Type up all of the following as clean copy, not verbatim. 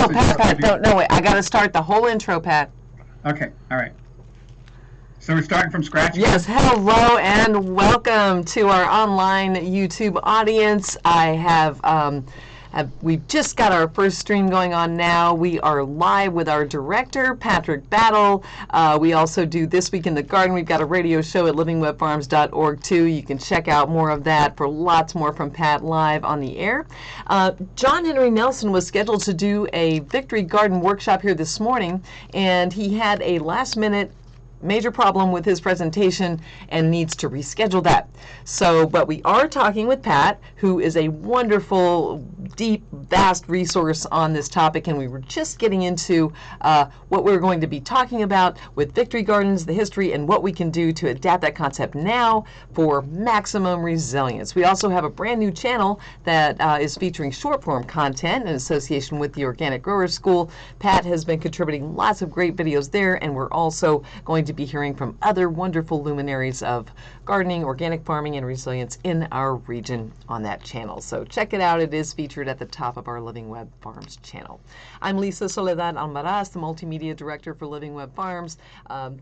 No, Pat, intro. Pat, no, wait. I got to start the whole intro, Pat. Okay, all right. So we're starting from scratch again? Yes, hello and welcome to our online YouTube audience. We've just got our first stream going on now. We are live with our director, Patrick Battle. We also do This Week in the Garden. We've got a radio show at livingwebfarms.org too. You can check out more of that for lots more from Pat live on the air. John Henry Nelson was scheduled to do a Victory Garden workshop here this morning, and he had a last-minute major problem with his presentation and needs to reschedule that. So, but we are talking with Pat, who is a wonderful, deep, vast resource on this topic, and we were just getting into what we're going to be talking about with Victory Gardens, the history, and what we can do to adapt that concept now for maximum resilience. We also have a brand new channel that is featuring short form content in association with the Organic Growers School. Pat has been contributing lots of great videos there, and we're also going to be hearing from other wonderful luminaries of gardening, organic farming, and resilience in our region on that channel. So check it out. It is featured at the top of our Living Web Farms channel. I'm Lisa Soledad Almaraz, the Multimedia Director for Living Web Farms.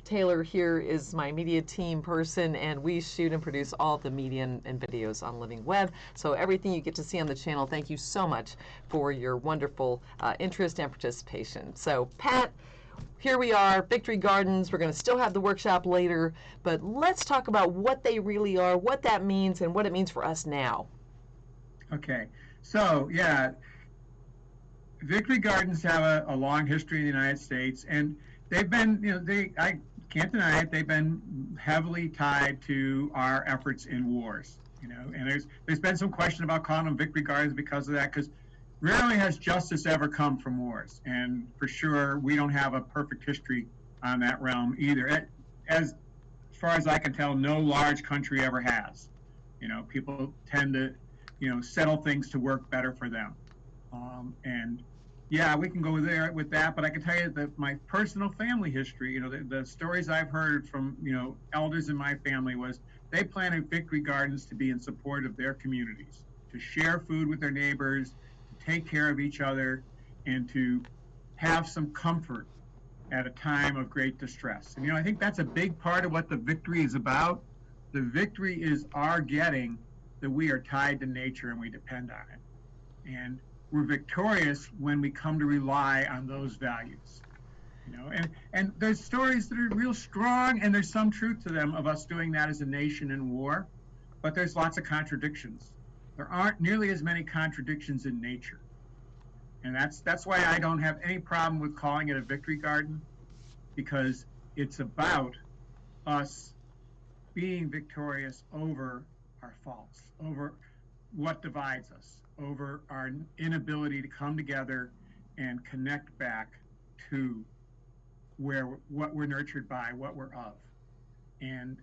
Taylor here is my media team person, and we shoot and produce all the media and videos on Living Web. So everything you get to see on the channel, thank you so much for your wonderful interest and participation. So Pat, here we are, Victory Gardens. We're going to still have the workshop later, but let's talk about what they really are, what that means, and what it means for us now. Okay, so yeah, Victory Gardens have a long history in the United States, and they've been, I can't deny it, they've been heavily tied to our efforts in wars, and there's been some question about calling them Victory Gardens because of that, because rarely has justice ever come from wars, and for sure we don't have a perfect history on that realm either. As far as I can tell, no large country ever has. People tend to, settle things to work better for them. And yeah, we can go there with that, but I can tell you that my personal family history, the stories I've heard from, elders in my family was they planted Victory Gardens to be in support of their communities, to share food with their neighbors, to take care of each other, and to have some comfort at a time of great distress. And, I think that's a big part of what the victory is about. The victory is our getting that we are tied to nature and we depend on it. And we're victorious when we come to rely on those values. And there's stories that are real strong, and there's some truth to them of us doing that as a nation in war, but there's lots of contradictions. There aren't nearly as many contradictions in nature. And that's why I don't have any problem with calling it a victory garden, because it's about us being victorious over our faults, over what divides us, over our inability to come together and connect back to what we're nurtured by, what we're of. And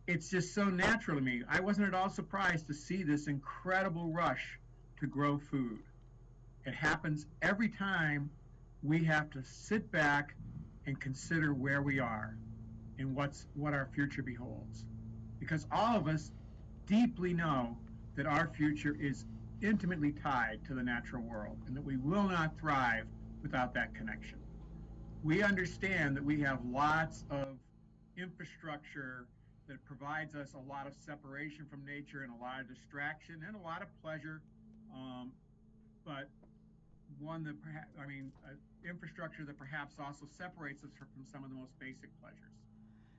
it's just so natural to me. I wasn't at all surprised to see this incredible rush to grow food. It happens every time we have to sit back and consider where we are and what our future beholds. Because all of us deeply know that our future is intimately tied to the natural world and that we will not thrive without that connection. We understand that we have lots of infrastructure that provides us a lot of separation from nature and a lot of distraction and a lot of pleasure, but one that infrastructure that perhaps also separates us from some of the most basic pleasures.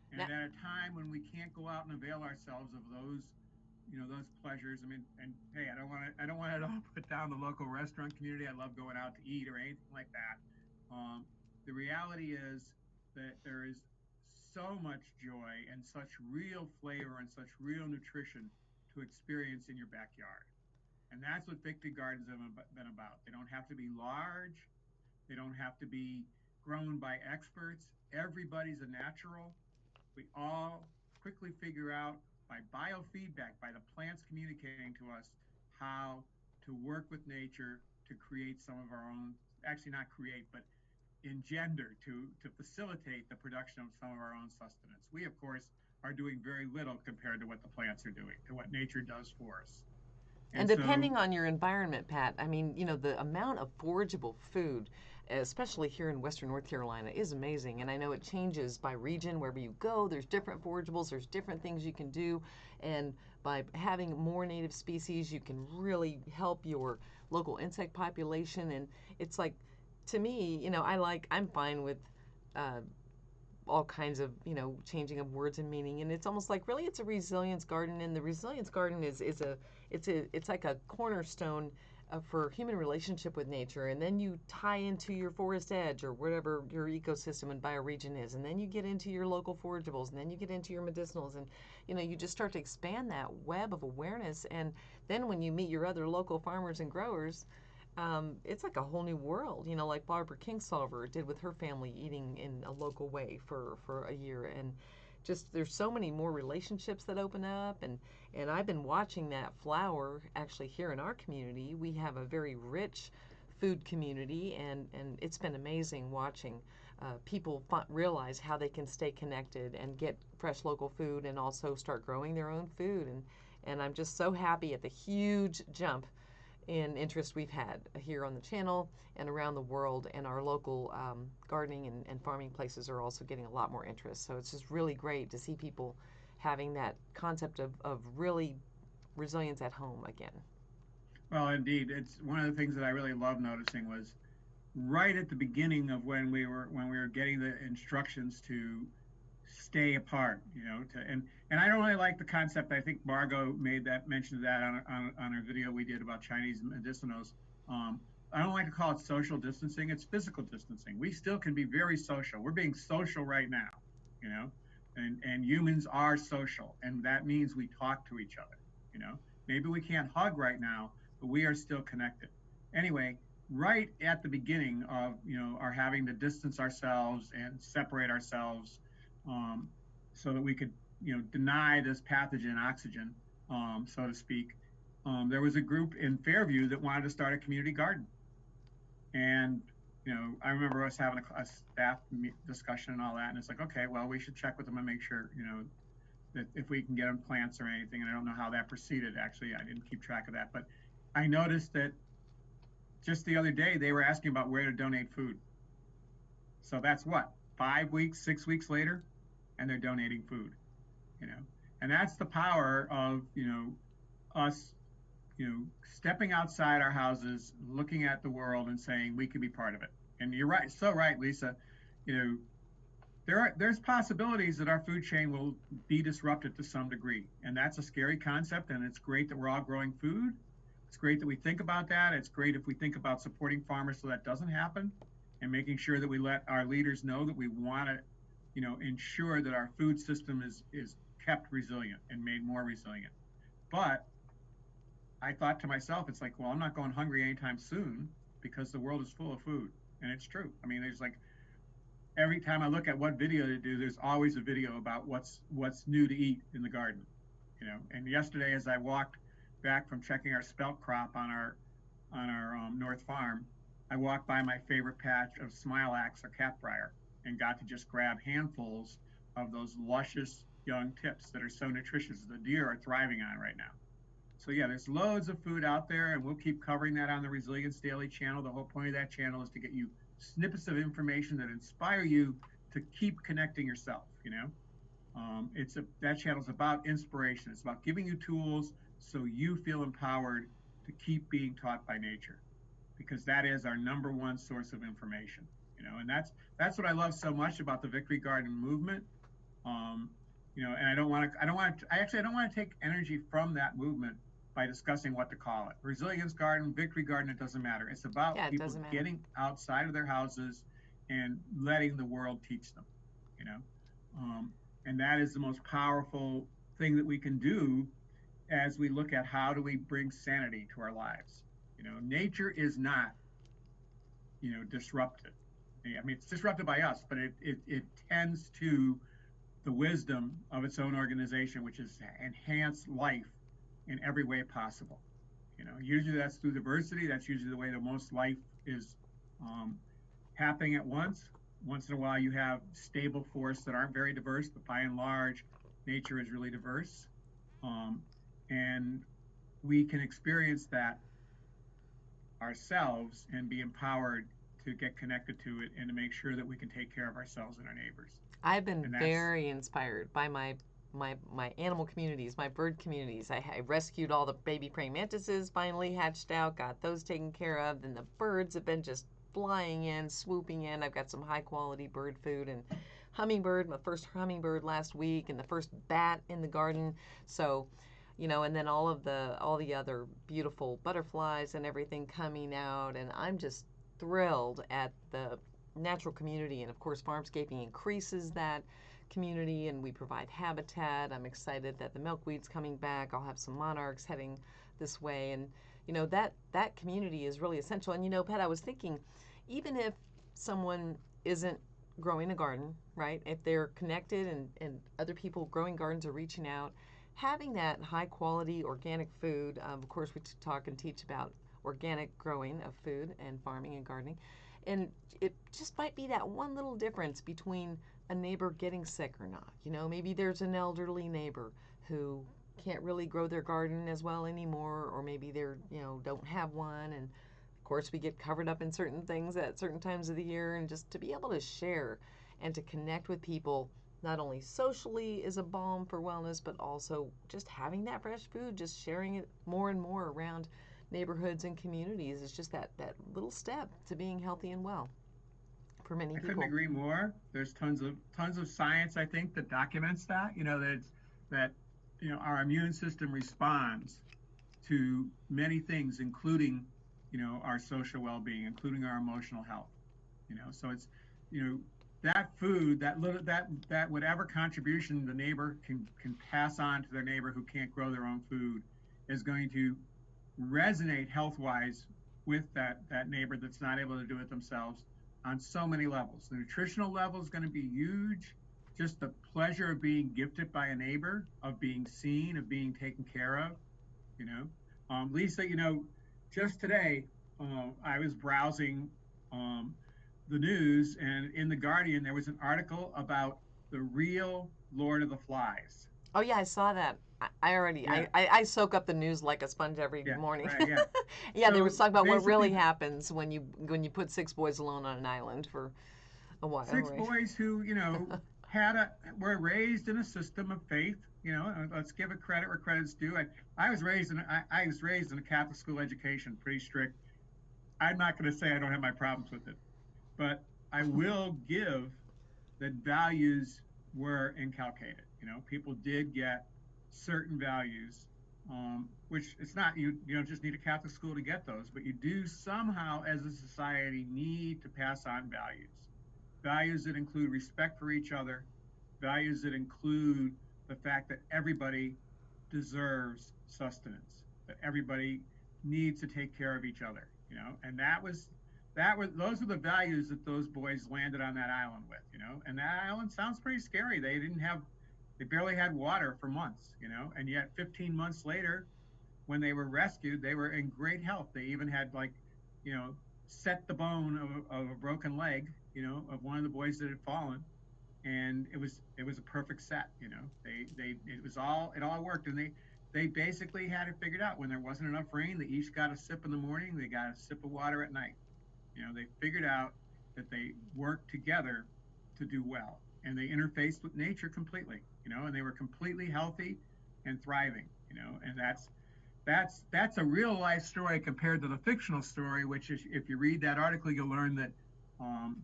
And at a time when we can't go out and avail ourselves of those pleasures. And hey, I don't want to put down the local restaurant community. I love going out to eat or anything like that. The reality is that there is so much joy and such real flavor and such real nutrition to experience in your backyard. And that's what Victory Gardens have been about. They don't have to be large. They don't have to be grown by experts. Everybody's a natural. We all quickly figure out by biofeedback, by the plants communicating to us, how to work with nature to create some of our own, actually not create, but engender, to facilitate the production of some of our own sustenance. We, of course, are doing very little compared to what the plants are doing, to what nature does for us. And And so, depending on your environment, Pat, I mean, the amount of forageable food, especially here in Western North Carolina, is amazing. And I know it changes by region. Wherever you go, there's different forageables, there's different things you can do. And by having more native species, you can really help your local insect population. And it's like, to me, I'm fine with uh, all kinds of changing of words and meaning, and it's almost like really it's a resilience garden, and the resilience garden it's like a cornerstone for human relationship with nature, and then you tie into your forest edge or whatever your ecosystem and bioregion is, and then you get into your local forageables, and then you get into your medicinals, and you just start to expand that web of awareness. And then when you meet your other local farmers and growers, it's like a whole new world, like Barbara Kingsolver did with her family, eating in a local way for a year. And just there's so many more relationships that open up. And I've been watching that flower actually here in our community. We have a very rich food community, and it's been amazing watching people realize how they can stay connected and get fresh local food and also start growing their own food. And I'm just so happy at the huge jump in interest we've had here on the channel and around the world, and our local gardening and farming places are also getting a lot more interest. So it's just really great to see people having that concept of really resilience at home again. well, indeed, it's one of the things that I really love noticing was right at the beginning of when we were getting the instructions to stay apart, and I don't really like the concept. I think Margot made that mention of that on our video we did about Chinese medicinals. I don't like to call it social distancing. It's physical distancing. We still can be very social. We're being social right now, you know, and humans are social, and that means we talk to each other. You know, maybe we can't hug right now, but we are still connected. Anyway, right at the beginning of our having to distance ourselves and separate ourselves, um, so that we could deny this pathogen oxygen, so to speak. There was a group in Fairview that wanted to start a community garden, and I remember us having a staff discussion and all that, and it's like, okay, well, we should check with them and make sure that if we can get them plants or anything. And I don't know how that proceeded. Actually, I didn't keep track of that, but I noticed that just the other day they were asking about where to donate food. So that's what, 5 weeks, 6 weeks later, and they're donating food. you know and that's the power of us stepping outside our houses, looking at the world and saying we can be part of it. And you're right, so right, Lisa. you know there's possibilities that our food chain will be disrupted to some degree, and that's a scary concept. And it's great that we're all growing food. It's great that we think about that. It's great if we think about supporting farmers so that doesn't happen, and making sure that we let our leaders know that we want to ensure that our food system is kept resilient and made more resilient. But I thought to myself, it's like, well, I'm not going hungry anytime soon because the world is full of food. And it's true. I mean, there's like, every time I look at what video to do, there's always a video about what's new to eat in the garden. And yesterday, as I walked back from checking our spelt crop on our North Farm, I walked by my favorite patch of smilax or catbrier and got to just grab handfuls of those luscious young tips that are so nutritious the deer are thriving on right now. So yeah, there's loads of food out there, and we'll keep covering that on the Resilience Daily channel. The whole point of that channel is to get you snippets of information that inspire you to keep connecting yourself. That channel is about inspiration. It's about giving you tools so you feel empowered to keep being taught by nature, because that is our number one source of information. And that's what I love so much about the Victory Garden movement. And I don't want to take energy from that movement by discussing what to call it. Resilience garden, victory garden, it doesn't matter. It's about Yeah, it people doesn't matter. getting outside of their houses and letting the world teach them, you know. And that is the most powerful thing that we can do as we look at how do we bring sanity to our lives. Nature is not, disrupted. I mean, it's disrupted by us, but it tends to the wisdom of its own organization, which is to enhance life in every way possible. Usually that's through diversity. That's usually the way that most life is happening at once. Once in a while, you have stable forests that aren't very diverse, but by and large, nature is really diverse. And we can experience that ourselves and be empowered to get connected to it and to make sure that we can take care of ourselves and our neighbors. I've been And that's very inspired by my animal communities, my bird communities. I rescued all the baby praying mantises, finally hatched out, got those taken care of. Then the birds have been just flying in, swooping in. I've got some high quality bird food and hummingbird, my first hummingbird last week, and the first bat in the garden. So, and then all the other beautiful butterflies and everything coming out, and I'm just thrilled at the natural community. And of course, farmscaping increases that community, and we provide habitat. I'm excited that the milkweed's coming back. I'll have some monarchs heading this way, and that community is really essential. And Pat, I was thinking, even if someone isn't growing a garden, right? If they're connected and other people growing gardens are reaching out, having that high quality organic food. Of course, we talk and teach about organic growing of food and farming and gardening. And it just might be that one little difference between a neighbor getting sick or not. Maybe there's an elderly neighbor who can't really grow their garden as well anymore, or maybe they're, don't have one. And of course, we get covered up in certain things at certain times of the year. And just to be able to share and to connect with people, not only socially is a balm for wellness, but also just having that fresh food, just sharing it more and more around neighborhoods and communities is just that little step to being healthy and well for many I couldn't people. agree more. There's tons of science, I think, that documents that. That our immune system responds to many things, including our social well-being, including our emotional health. So it's you know that food, that little that whatever contribution the neighbor can pass on to their neighbor who can't grow their own food is going to resonate health-wise with that neighbor that's not able to do it themselves on so many levels. The nutritional level is going to be huge. Just the pleasure of being gifted by a neighbor, of being seen, of being taken care of. You know, Lisa, just today I was browsing um, the news, and in the Guardian there was an article about the real Lord of the Flies. Oh yeah, I saw that. I already Yeah, I soak up the news like a sponge every yeah, morning. right, yeah. Yeah, they were So talking about what really basically, happens when you put six boys alone on an island for a while, six right? boys who were raised in a system of faith. Let's give it credit where credit's due. I was raised in a Catholic school education, pretty strict. I'm not going to say I don't have my problems with it, but I will give that values were inculcated. People did get certain values, which it's not you don't just need a Catholic school to get those, but you do somehow as a society need to pass on values that include respect for each other, values that include the fact that everybody deserves sustenance, that everybody needs to take care of each other, and those were the values that those boys landed on that island with, and that island sounds pretty scary. They barely had water for months, and yet 15 months later, when they were rescued, they were in great health. They even had you know, set the bone of a broken leg, of one of the boys that had fallen, and it was a perfect set. It all worked, and they basically had it figured out. When there wasn't enough rain, they each got a sip in the morning, they got a sip of water at night. They figured out that they worked together to do well, and they interfaced with nature completely. And they were completely healthy and thriving. And that's a real life story compared to the fictional story, which is, if you read that article, you'll learn that um,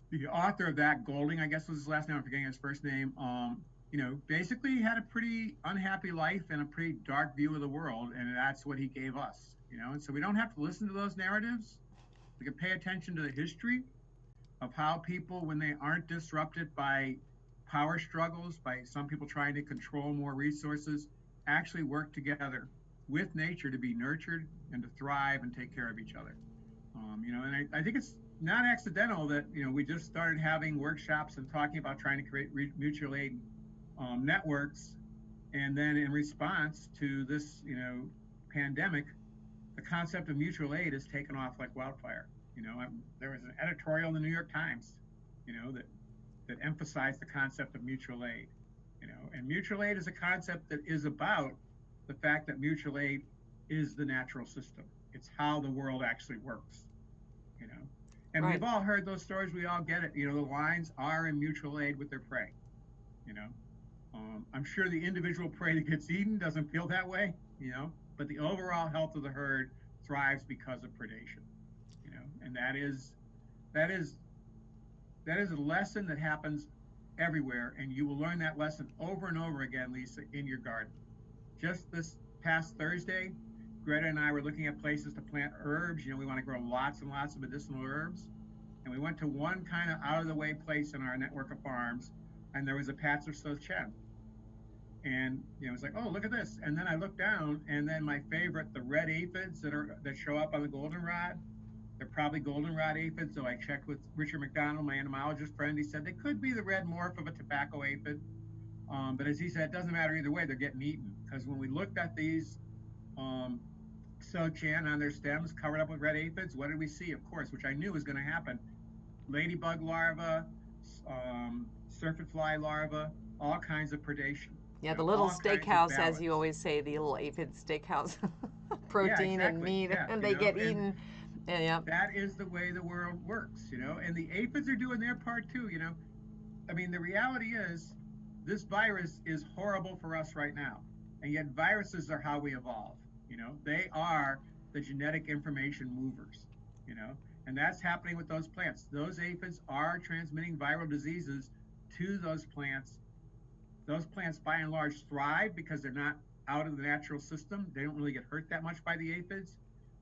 the author of that, Golding, I guess was his last name, I'm forgetting his first name, basically had a pretty unhappy life and a pretty dark view of the world, and that's what he gave us. And so we don't have to listen to those narratives. We can pay attention to the history of how people, when they aren't disrupted by power struggles, by some people trying to control more resources, actually work together with nature to be nurtured and to thrive and take care of each other. And I think it's not accidental that we just started having workshops and talking about trying to create mutual aid networks, and then in response to this pandemic, the concept of mutual aid has taken off like wildfire. There was an editorial in the New York Times, that emphasized the concept of mutual aid. And mutual aid is a concept that is about the fact that mutual aid is the natural system. It's how the world actually works, you know. And Right. we've all heard those stories. We all get it. You know, the lions are in mutual aid with their prey, you know. I'm sure the individual prey that gets eaten doesn't feel that way, you know, but the overall health of the herd thrives because of predation, you know, and that is a lesson that happens everywhere, and you will learn that lesson over and over again, Lisa, in your garden. Just this past Thursday, Greta and I were looking at places to plant herbs. You know, we want to grow lots and lots of medicinal herbs. And we went to one kind of out of the way place in our network of farms, and there was a patch of Soledad. And you know, it's like, oh, look at this. And then I looked down, and then my favorite, the red aphids that show up on the goldenrod, they're probably goldenrod aphids. So I checked with Richard McDonald, my entomologist friend. He said they could be the red morph of a tobacco aphid. But as he said, it doesn't matter either way, they're getting eaten. Because when we looked at these Soledad on their stems covered up with red aphids, what did we see? Of course, which I knew was going to happen. Ladybug larvae, syrphid fly larvae, all kinds of predation. Yeah, You the know, little all kinds of steakhouse, as you balance. always say, the little aphid steakhouse, Yeah, protein and exactly. meat, Yeah, and you they know, get and eaten. Yeah. that is the way the world works, you know, and the aphids are doing their part too, you know. I mean, the reality is this virus is horrible for us right now. And yet viruses are how we evolve, you know. They are the genetic information movers, you know. And that's happening with those plants. Those aphids are transmitting viral diseases to those plants. Those plants by and large thrive because they're not out of the natural system. They don't really get hurt that much by the aphids.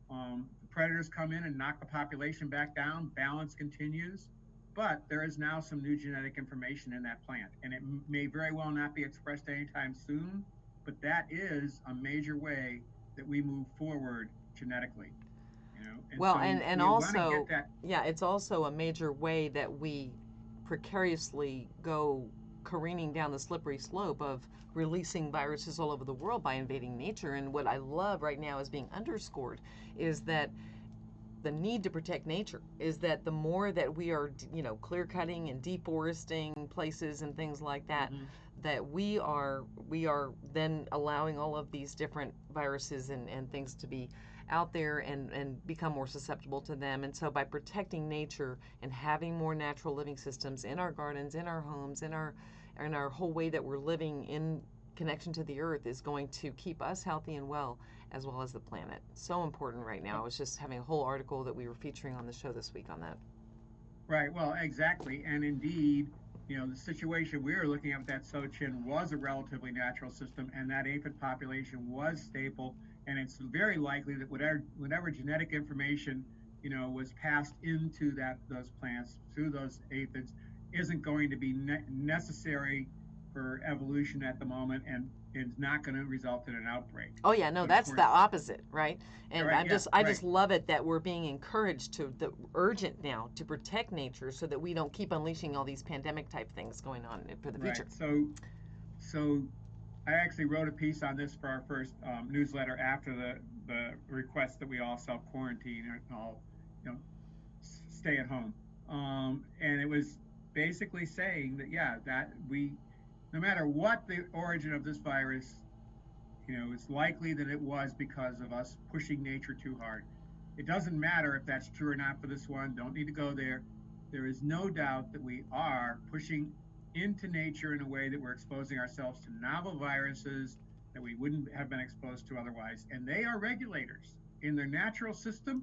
The predators come in and knock the population back down. Balance continues. But there is now some new genetic information in that plant, and it may very well not be expressed anytime soon, but that is a major way that we move forward genetically, you know. And Well, so and we want to get also, that. yeah, it's also a major way that we precariously go careening down the slippery slope of releasing viruses all over the world by invading nature. And what I love right now is being underscored is that the need to protect nature is that the more that we are, you know, clear cutting and deforesting places and things like that, Mm-hmm. that we are then allowing all of these different viruses and things to be out there and become more susceptible to them. And so by protecting nature and having more natural living systems in our gardens, in our homes, in our whole way that we're living in connection to the earth is going to keep us healthy and well as the planet. So important right now. I was just having a whole article that we were featuring on the show this week on that. Right. Well, exactly. And indeed, you know, the situation we were looking at with that Sochin was a relatively natural system, and that aphid population was stable. And it's very likely that whatever genetic information, you know, was passed into those plants through those aphids isn't going to be necessary for evolution at the moment, and is not going to result in an outbreak. Oh yeah, no, But of that's the course, opposite, right? all And right, yeah, I right. just love it that we're being encouraged to the urgent now to protect nature so that we don't keep unleashing all these pandemic type things going on for the future. Right. So I actually wrote a piece on this for our first newsletter after the request that we all self quarantine and all, you know, stay at home. And it was basically saying that yeah, that no matter what the origin of this virus, you know, it's likely that it was because of us pushing nature too hard. It doesn't matter if that's true or not for this one. Don't need to go there. There is no doubt that we are pushing into nature in a way that we're exposing ourselves to novel viruses that we wouldn't have been exposed to otherwise. And they are regulators in their natural system.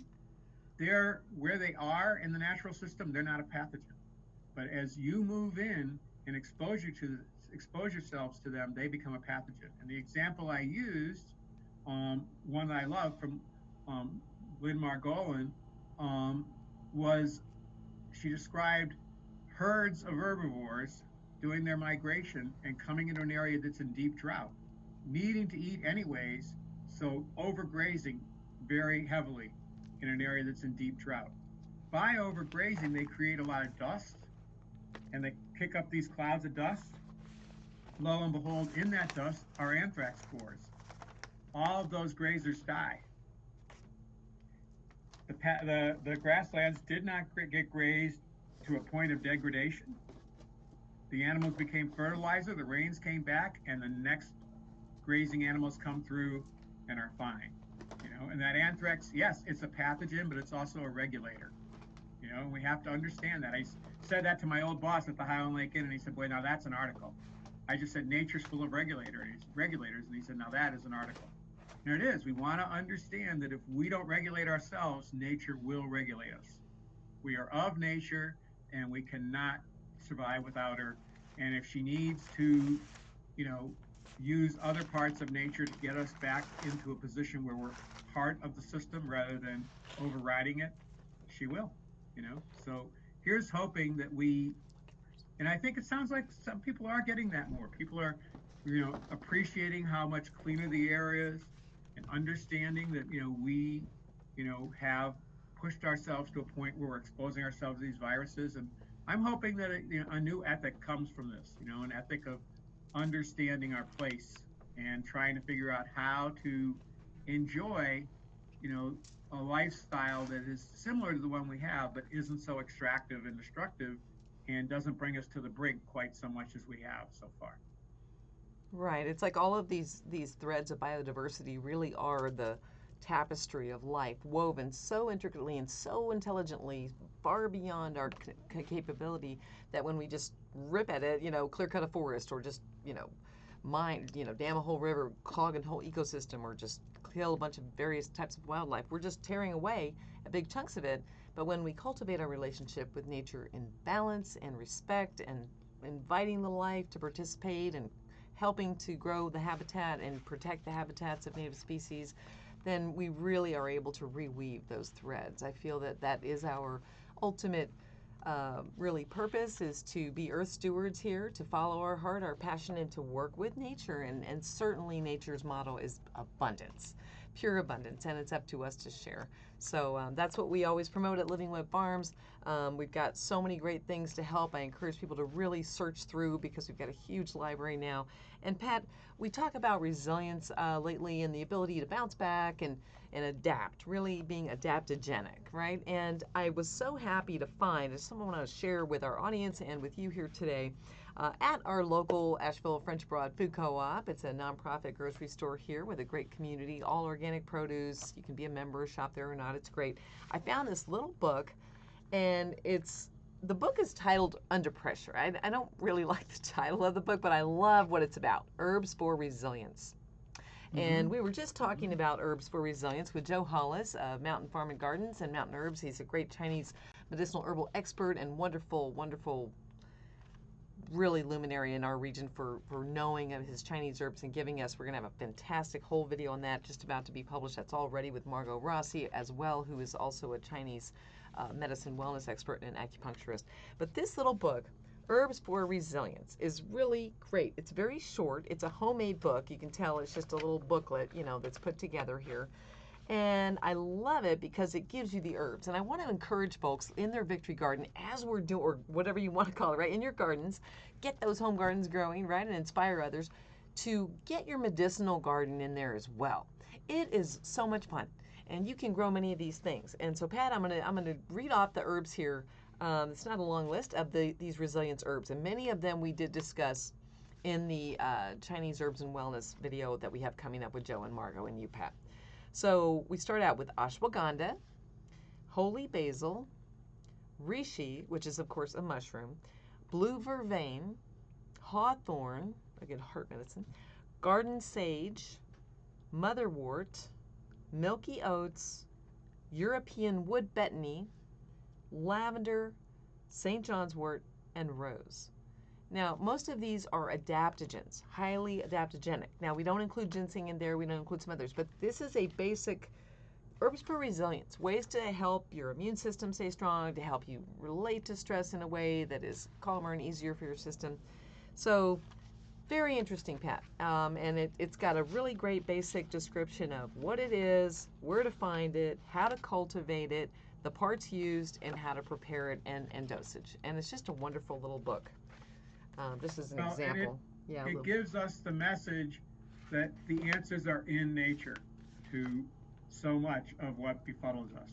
They're where they are in the natural system. They're not a pathogen. But as you move in and expose yourselves to them, they become a pathogen. And the example I used, one that I love from Lynn Margolin, was she described herds of herbivores doing their migration and coming into an area that's in deep drought, needing to eat anyways, so overgrazing very heavily in an area that's in deep drought. By overgrazing, they create a lot of dust and they kick up these clouds of dust. Lo and behold, in that dust are anthrax spores. All of those grazers die. The grasslands did not get grazed to a point of degradation. The animals became fertilizer, the rains came back, and the next grazing animals come through and are fine. And that anthrax, yes, it's a pathogen, but it's also a regulator. And we have to understand that. I said that to my old boss at the Highland Lake Inn, and he said, boy, now that's an article. I just said, nature's full of regulators, and he said, now that is an article. And it is. We want to understand that if we don't regulate ourselves, nature will regulate us. We are of nature, and we cannot survive without her. And if she needs to, use other parts of nature to get us back into a position where we're part of the system rather than overriding it, she will. So here's hoping that and I think it sounds like some people are getting that more. People are, appreciating how much cleaner the air is and understanding that, we, have pushed ourselves to a point where we're exposing ourselves to these viruses. And I'm hoping that a new ethic comes from this, an ethic of understanding our place and trying to figure out how to enjoy, a lifestyle that is similar to the one we have, but isn't so extractive and destructive and doesn't bring us to the brink quite so much as we have so far. Right. It's like all of these threads of biodiversity really are the tapestry of life, woven so intricately and so intelligently, far beyond our capability, that when we just rip at it, clear cut a forest, or just, dam a whole river, clog a whole ecosystem, or just kill a bunch of various types of wildlife, we're just tearing away at big chunks of it. But when we cultivate our relationship with nature in balance and respect, and inviting the life to participate and helping to grow the habitat and protect the habitats of native species, then we really are able to reweave those threads. I feel that that is our ultimate really purpose, is to be earth stewards here, to follow our heart, our passion, and to work with nature. And certainly nature's motto is abundance, pure abundance, and it's up to us to share. So that's what we always promote at Living Web Farms. We've got so many great things to help. I encourage people to really search through, because we've got a huge library now. And Pat, we talk about resilience lately, and the ability to bounce back and adapt, really being adaptogenic, right? And I was so happy to find, as someone I want to share with our audience and with you here today, at our local Asheville French Broad Food Co-op. It's a nonprofit grocery store here with a great community, all organic produce. You can be a member, shop there or not. It's great. I found this little book, and the book is titled Under Pressure. I don't really like the title of the book, but I love what it's about. Herbs for Resilience. And we were just talking about herbs for resilience with Joe Hollis of Mountain Farm and Gardens and Mountain Herbs. He's a great Chinese medicinal herbal expert and wonderful, wonderful, really luminary in our region for knowing of his Chinese herbs and giving us. We're going to have a fantastic whole video on that just about to be published. That's already with Margot Rossi as well, who is also a Chinese medicine wellness expert and an acupuncturist. But this little book, Herbs for Resilience, is really great. It's very short. It's a homemade book. You can tell it's just a little booklet, that's put together here. And I love it because it gives you the herbs. And I want to encourage folks in their victory garden, as we're doing, or whatever you want to call it, right, in your gardens, get those home gardens growing, right, and inspire others to get your medicinal garden in there as well. It is so much fun, and you can grow many of these things. And so, Pat, I'm gonna read off the herbs here. It's not a long list of these resilience herbs, and many of them we did discuss in the Chinese herbs and wellness video that we have coming up with Joe and Margot and you, Pat. So we start out with ashwagandha, holy basil, reishi, which is of course a mushroom, blue vervain, hawthorn, again heart medicine, garden sage, motherwort, milky oats, European wood betony, lavender, St. John's wort, and rose. Now, most of these are adaptogens, highly adaptogenic. Now, we don't include ginseng in there, we don't include some others, but this is a basic herbs for resilience, ways to help your immune system stay strong, to help you relate to stress in a way that is calmer and easier for your system. So, very interesting, Pat. And it's got a really great basic description of what it is, where to find it, how to cultivate it, the parts used, and how to prepare it, and dosage. And it's just a wonderful little book. This is an example. It gives us the message that the answers are in nature to so much of what befuddles us,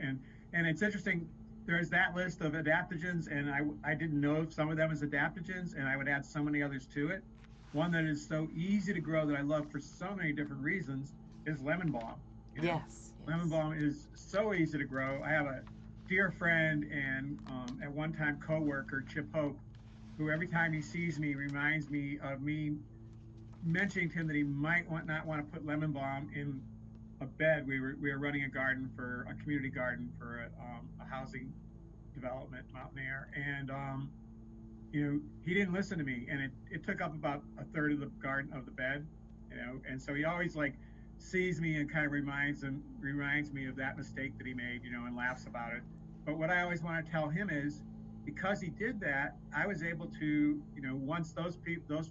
And it's interesting, there's that list of adaptogens, and I didn't know some of them as adaptogens, and I would add so many others to it. one that is so easy to grow that I love for so many different reasons is lemon balm. You know, Yes, lemon yes. balm is so easy to grow. I have a dear friend and at one time coworker, Chip Hope, who every time he sees me reminds me of me mentioning to him that he might not want to put lemon balm in a bed. We were running a garden for a community garden for a housing development out there, and he didn't listen to me, and it took up about a third of the garden of the bed, and so he always like sees me and kind of reminds me of that mistake that he made, and laughs about it. But what I always want to tell him is because he did that, I was able to, once those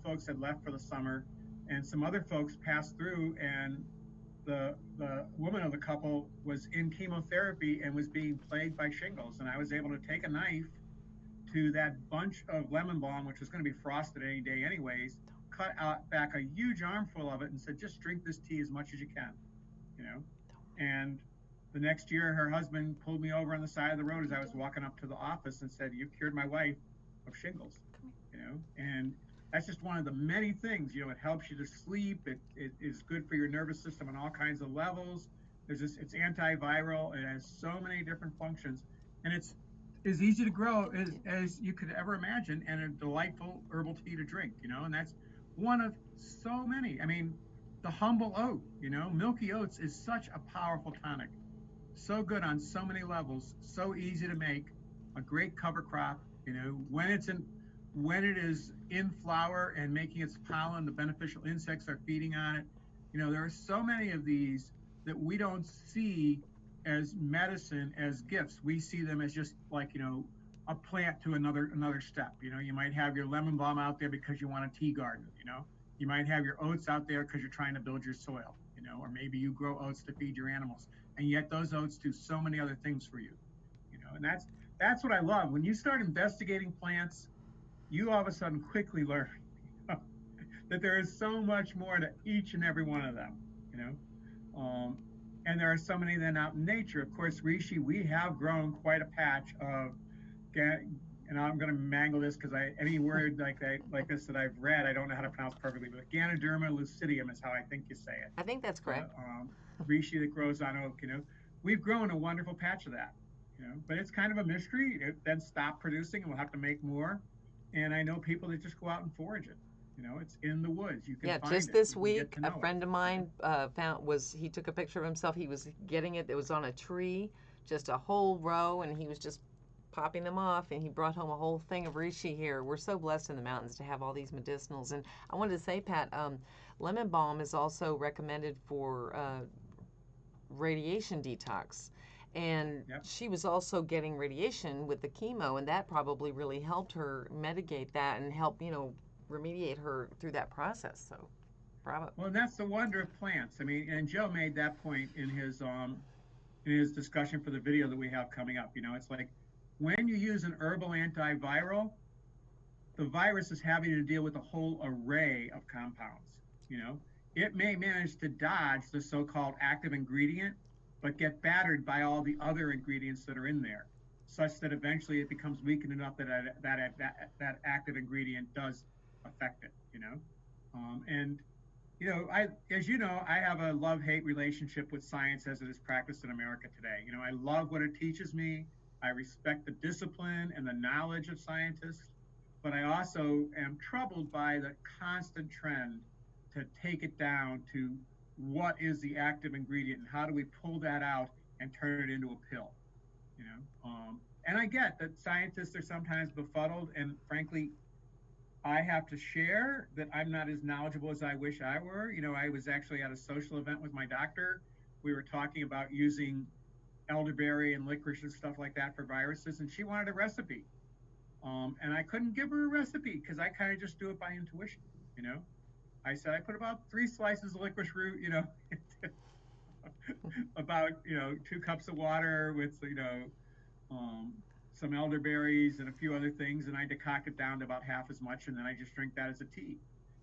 folks had left for the summer, and some other folks passed through, and the woman of the couple was in chemotherapy and was being plagued by shingles, and I was able to take a knife to that bunch of lemon balm, which was going to be frosted any day anyways, cut out back a huge armful of it and said, just drink this tea as much as you can, you know. And the next year, her husband pulled me over on the side of the road as I was walking up to the office and said, "You've cured my wife of shingles," And that's just one of the many things. It helps you to sleep. It is good for your nervous system on all kinds of levels. It's antiviral. It has so many different functions, and it's as easy to grow as you could ever imagine, and a delightful herbal tea to drink. And that's one of so many. I mean, the humble oat. Milky oats is such a powerful tonic. So good on so many levels. So easy to make. A great cover crop. When it is in flower and making its pollen, the beneficial insects are feeding on it. There are so many of these that we don't see as medicine, as gifts. We see them as just like, a plant to another step. You might have your lemon balm out there because you want a tea garden. You might have your oats out there because you're trying to build your soil. Or maybe you grow oats to feed your animals, and yet those oats do so many other things for you. And that's what I love. When you start investigating plants, you all of a sudden quickly learn that there is so much more to each and every one of them, you know. And there are so many then out in nature. Of course, Rishi, we have grown quite a patch of, and I'm going to mangle this because any word like this that I've read, I don't know how to pronounce perfectly, but Ganoderma Lucidum is how I think you say it. I think that's correct. Reishi that grows on oak. We've grown a wonderful patch of that. But it's kind of a mystery. It then stopped producing, and we'll have to make more. And I know people that just go out and forage it. It's in the woods. You can find just it. this You can get week, to a know friend it. of mine he took a picture of himself. He was getting it. It was on a tree, just a whole row, and he was just popping them off, and he brought home a whole thing of reishi here. We're so blessed in the mountains to have all these medicinals. And I wanted to say, Pat, lemon balm is also recommended for radiation detox. And Yep. she was also getting radiation with the chemo, and that probably really helped her mitigate that and help, remediate her through that process. So, bravo. Well, and that's the wonder of plants. I mean, and Joe made that point in his discussion for the video that we have coming up. It's like when you use an herbal antiviral, the virus is having to deal with a whole array of compounds. It may manage to dodge the so-called active ingredient, but get battered by all the other ingredients that are in there, such that eventually it becomes weakened enough that active ingredient does affect it. And I have a love-hate relationship with science as it is practiced in America today. I love what it teaches me. I respect the discipline and the knowledge of scientists, but I also am troubled by the constant trend to take it down to what is the active ingredient and how do we pull that out and turn it into a pill. And I get that scientists are sometimes befuddled, and frankly, I have to share that I'm not as knowledgeable as I wish I were. I was actually at a social event with my doctor. We were talking about using elderberry and licorice and stuff like that for viruses, and she wanted a recipe. And I couldn't give her a recipe because I kind of just do it by intuition. You know, I said I put about 3 slices of licorice root, about 2 cups of water with some elderberries and a few other things, and I decoct it down to about half as much, and then I just drink that as a tea.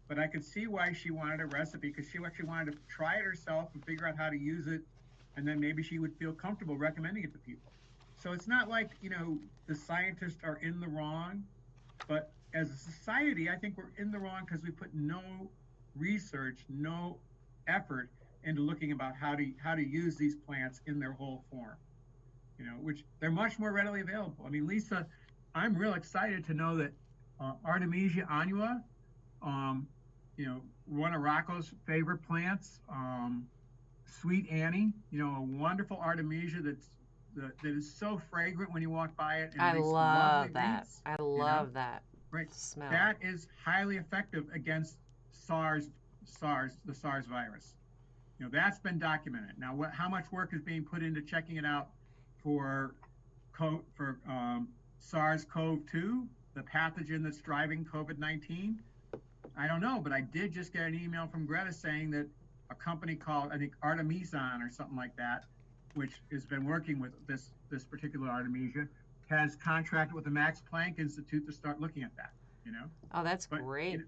But I could see why she wanted a recipe, because she actually wanted to try it herself and figure out how to use it, and then maybe she would feel comfortable recommending it to people. So it's not like the scientists are in the wrong. But as a society, I think we're in the wrong because we put no research, no effort into looking about how to use these plants in their whole form. Which they're much more readily available. I mean, Lisa, I'm real excited to know that Artemisia annua, um, one of Rocco's favorite plants, Sweet Annie, a wonderful Artemisia that is so fragrant when you walk by it and I it makes lovely love that. wreaths, I you know, love that right? smell. That is highly effective against the SARS virus. That's been documented. Now, how much work is being put into checking it out for SARS-CoV-2, the pathogen that's driving COVID-19? I don't know, but I did just get an email from Greta saying that a company called, I think, Artemison or something like that, which has been working with this particular Artemisia, has contracted with the Max Planck Institute to start looking at that. Oh, that's But great.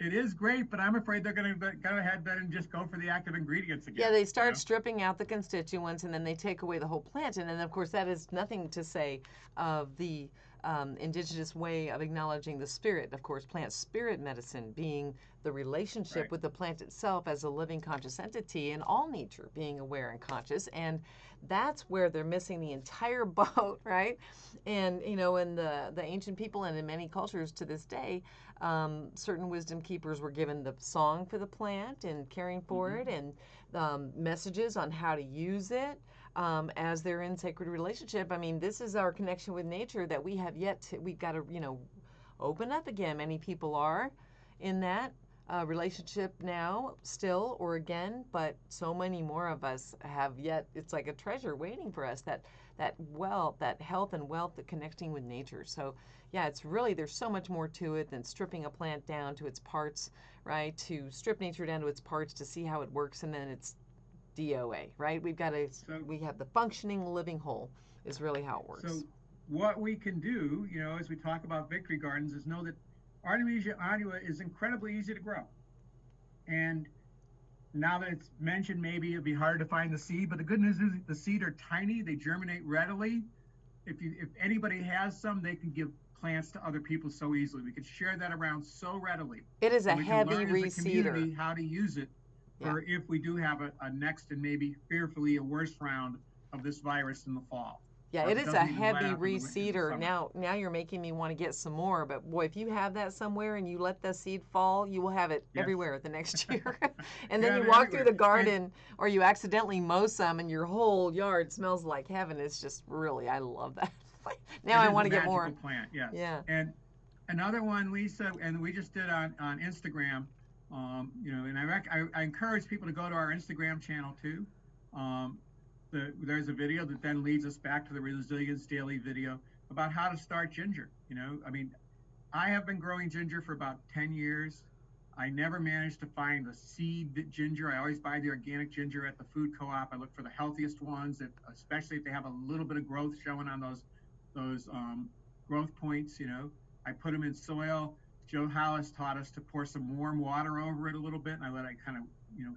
it is great, but I'm afraid they're going to go ahead then and just go for the active ingredients Yeah, again. they start stripping out the constituents and then they take away the whole plant. And then, of course, that is nothing to say of the indigenous way of acknowledging the spirit. Of course, plant spirit medicine being the relationship Right. with the plant itself as a living conscious entity and all nature being aware and conscious. And that's where they're missing the entire boat, right? And, in the ancient people and in many cultures to this day, certain wisdom keepers were given the song for the plant and caring for Mm-hmm. it and messages on how to use it as they're in sacred relationship. I mean, this is our connection with nature that we've got to, open up again. Many people are in that relationship now still or again, but so many more of us have yet. It's like a treasure waiting for us, that wealth, that health and wealth, the connecting with nature. So yeah, it's really, there's so much more to it than stripping a plant down to its parts, right? To strip nature down to its parts to see how it works, and then it's DOA, right? So We have the functioning living whole is really how it works. So what we can do, as we talk about victory gardens, is know that Artemisia annua is incredibly easy to grow. And now that it's mentioned, maybe it'll be hard to find the seed, but the good news is the seed are tiny, they germinate readily. If anybody has some, they can give plants to other people so easily. We could share that around so readily. It is a And we can heavy learn as a reseeder. community how to use it Yeah. for if we do have a next and maybe fearfully a worse round of this virus in the fall. Yeah, Or it if it is a doesn't even let heavy up in the reseeder. summer. Now you're making me want to get some more. But boy, if you have that somewhere and you let the seed fall, you will have it Yes. everywhere the next year. And then Yeah, you they're walk through everywhere. the garden or you accidentally mow some and your whole yard smells like heaven. It's just really, I love that. Now It I is a want to get more. magical plant, yes. Yeah. And another one, Lisa, and we just did on Instagram, and I encourage people to go to our Instagram channel too. Um, there's a video that then leads us back to the Resilience Daily video about how to start ginger. I mean, I have been growing ginger for about 10 years. I never managed to find the seed ginger. I always buy the organic ginger at the food co-op. I look for the healthiest ones, especially if they have a little bit of growth showing on those growth points. I put them in soil. Joe Hollis taught us to pour some warm water over it a little bit, and I let it kind of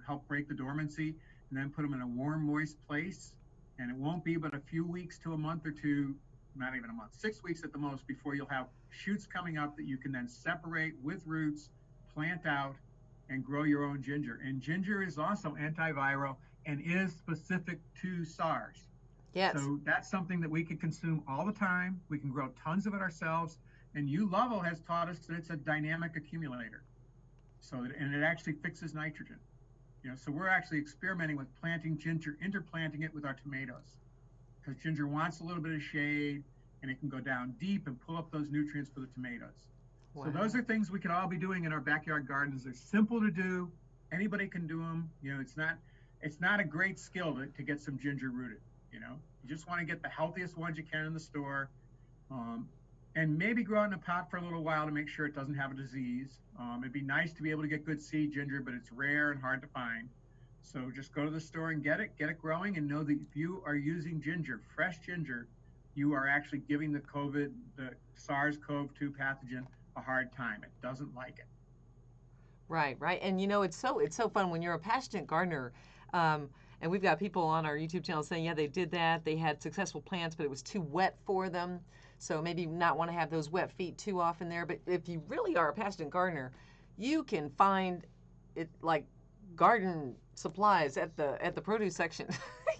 help break the dormancy, and then put them in a warm, moist place. And it won't be but a few weeks to a month or two, not even a month, 6 weeks at the most, before you'll have shoots coming up that you can then separate with roots, plant out, and grow your own ginger. And ginger is also antiviral and is specific to SARS. Yes. So that's something that we can consume all the time. We can grow tons of it ourselves. And Lovell has taught us that it's a dynamic accumulator. And it actually fixes nitrogen. So we're actually experimenting with planting ginger, interplanting it with our tomatoes, because ginger wants a little bit of shade and it can go down deep and pull up those nutrients for the tomatoes. Wow. So those are things we could all be doing in our backyard gardens. They're simple to do. Anybody can do them. It's not a great skill to get some ginger rooted. You just want to get the healthiest ones you can in the store, and maybe grow it in a pot for a little while to make sure it doesn't have a disease. It'd be nice to be able to get good seed ginger, but it's rare and hard to find. So just go to the store and get it growing, and know that if you are using ginger, fresh ginger, you are actually giving the SARS-CoV-2 pathogen a hard time. It doesn't like it. Right, right. And it's so fun when you're a passionate gardener. And we've got people on our YouTube channel saying, yeah, they did that. They had successful plants, but it was too wet for them. So maybe not want to have those wet feet too often there. But if you really are a passionate gardener, you can find it like garden supplies at the produce section.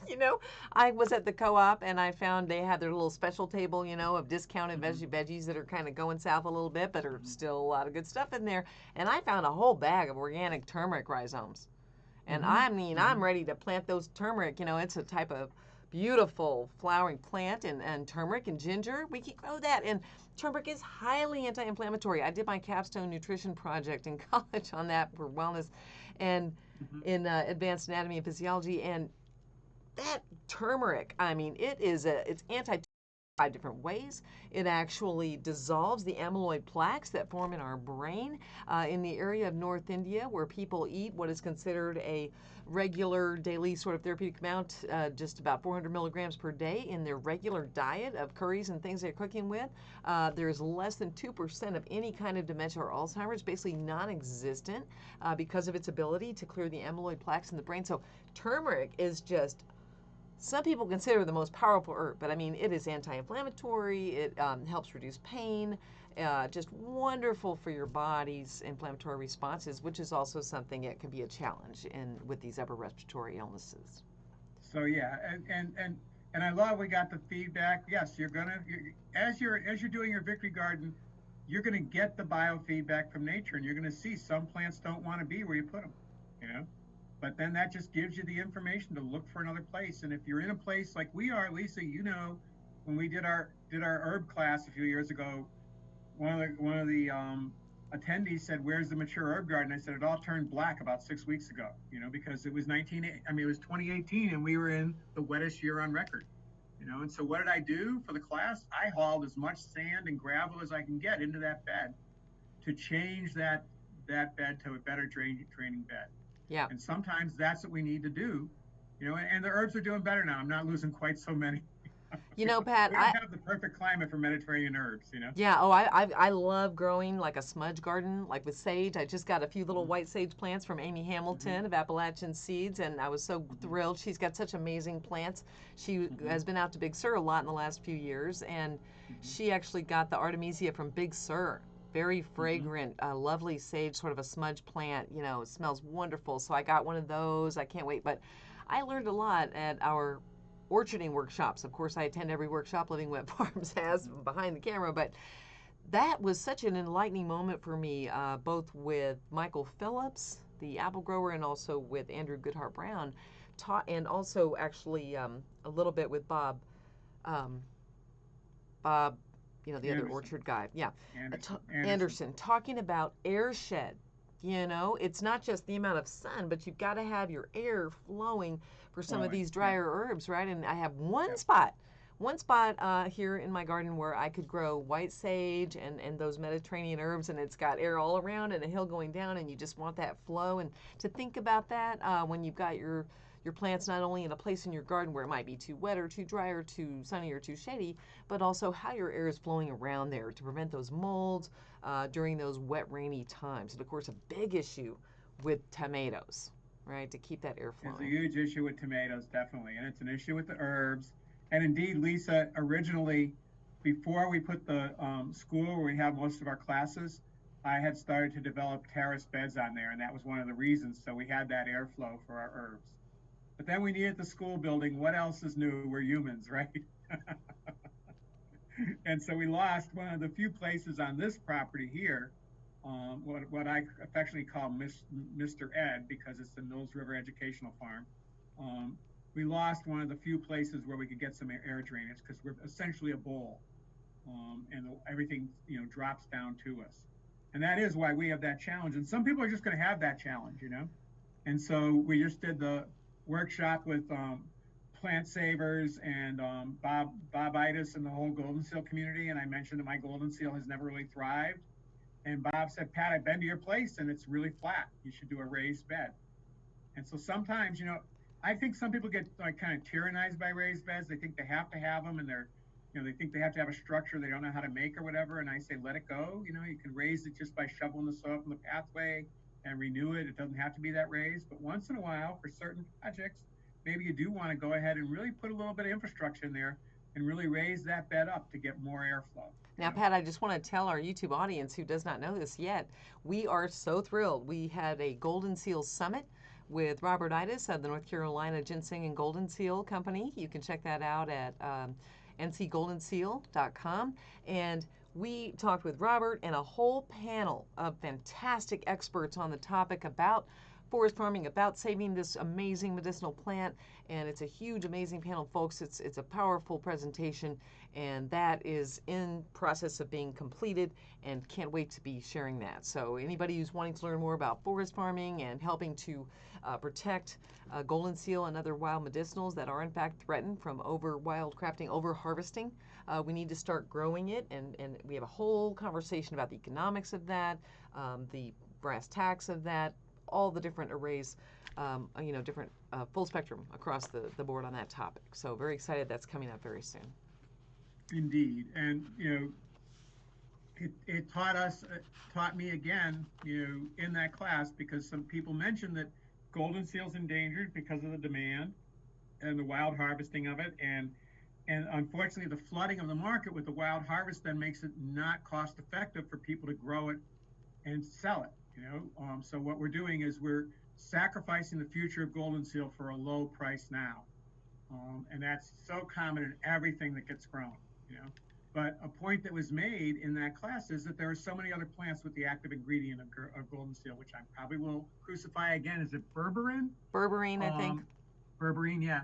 you know, I was at the co-op and I found they had their little special table, of discounted veggies that are kind of going south a little bit, but are still a lot of good stuff in there. And I found a whole bag of organic turmeric rhizomes. And I'm ready to plant those turmeric. It's a type of beautiful flowering plant, and turmeric and ginger, we can grow that. And turmeric is highly anti-inflammatory. I did my capstone nutrition project in college on that for wellness and in advanced anatomy and physiology. And that turmeric, it's anti 5 different ways. It actually dissolves the amyloid plaques that form in our brain. In the area of North India, where people eat what is considered a regular daily sort of therapeutic amount, just about 400 milligrams per day in their regular diet of curries and things they're cooking with, there's less than 2% of any kind of dementia or Alzheimer's, basically non-existent, because of its ability to clear the amyloid plaques in the brain. So turmeric is just, some people consider it the most powerful herb, but it is anti-inflammatory. It helps reduce pain, just wonderful for your body's inflammatory responses, which is also something that can be a challenge with these upper respiratory illnesses. So yeah, and I love we got the feedback. Yes, as you're doing your Victory Garden, you're gonna get the biofeedback from nature, and you're gonna see some plants don't want to be where you put them, you know. But then that just gives you the information to look for another place. And if you're in a place like we are, Lisa, when we did our herb class a few years ago, one of the attendees said, "Where's the mature herb garden?" I said, "It all turned black about 6 weeks ago, because it was 2018, and we were in the wettest year on record, And so what did I do for the class? I hauled as much sand and gravel as I can get into that bed to change that bed to a better draining bed. Yeah. And sometimes that's what we need to do, and the herbs are doing better now. I'm not losing quite so many. Pat, we don't have the perfect climate for Mediterranean herbs, Yeah. Oh, I love growing like a smudge garden, like with sage. I just got a few little white sage plants from Amy Hamilton of Appalachian Seeds, and I was so thrilled. She's got such amazing plants. She has been out to Big Sur a lot in the last few years, and she actually got the Artemisia from Big Sur. Very fragrant, lovely sage, sort of a smudge plant. It smells wonderful. So I got one of those. I can't wait. But I learned a lot at our orcharding workshops. Of course, I attend every workshop Living Wet Farms has behind the camera. But that was such an enlightening moment for me, both with Michael Phillips, the apple grower, and also with Andrew Goodhart Brown, and also actually a little bit with Bob. Bob, the Anderson. Other orchard guy. Yeah. Anderson, talking about air shed. It's not just the amount of sun, but you've got to have your air flowing for some of these drier herbs, right? And I have one spot here in my garden where I could grow white sage and those Mediterranean herbs, and it's got air all around and a hill going down, and you just want that flow. And to think about that when you've got your plants not only in a place in your garden where it might be too wet or too dry or too sunny or too shady, but also how your air is flowing around there to prevent those molds during those wet, rainy times. And of course, a big issue with tomatoes, right, to keep that air flowing. It's a huge issue with tomatoes, definitely. And it's an issue with the herbs. And indeed, Lisa, originally, before we put the school where we have most of our classes, I had started to develop terrace beds on there. And that was one of the reasons. So we had that airflow for our herbs. But then we needed the school building. What else is new? We're humans, right? And so we lost one of the few places on this property here, what I affectionately call Mr. Ed, because it's the Mills River Educational Farm. We lost one of the few places where we could get some air drainage, because we're essentially a bowl, and everything drops down to us. And that is why we have that challenge. And some people are just going to have that challenge, And so we just did the workshop with Plant Savers and Bob Itis and the whole golden seal community. And I mentioned that my golden seal has never really thrived. And Bob said, "Pat, I've been to your place and it's really flat. You should do a raised bed." And so sometimes, I think some people get kind of tyrannized by raised beds. They think they have to have them, and they think they have to have a structure they don't know how to make or whatever. And I say, let it go. You can raise it just by shoveling the soil from the pathway and renew it. It doesn't have to be that raised. But once in a while, for certain projects, maybe you do want to go ahead and really put a little bit of infrastructure in there and really raise that bed up to get more airflow. Now, Pat, I just want to tell our YouTube audience who does not know this yet, we are so thrilled. We had a Golden Seal Summit with Robert Itis of the North Carolina Ginseng and Golden Seal Company. You can check that out at ncgoldenseal.com. And we talked with Robert and a whole panel of fantastic experts on the topic about forest farming, about saving this amazing medicinal plant. And it's a huge, amazing panel, folks. It's a powerful presentation, and that is in process of being completed, and can't wait to be sharing that. So anybody who's wanting to learn more about forest farming and helping to protect golden seal and other wild medicinals that are in fact threatened from wild crafting, over harvesting, we need to start growing it, and we have a whole conversation about the economics of that, the brass tacks of that, all the different arrays, different full spectrum across the board on that topic. So very excited that's coming up very soon. Indeed. And, it taught me again, in that class, because some people mentioned that golden seal's endangered because of the demand and the wild harvesting of it. And unfortunately, the flooding of the market with the wild harvest then makes it not cost effective for people to grow it and sell it. So what we're doing is we're sacrificing the future of golden seal for a low price now, and that's so common in everything that gets grown. But a point that was made in that class is that there are so many other plants with the active ingredient of golden seal, which I probably will crucify again. Is it berberine? Berberine, I think. Berberine, yeah.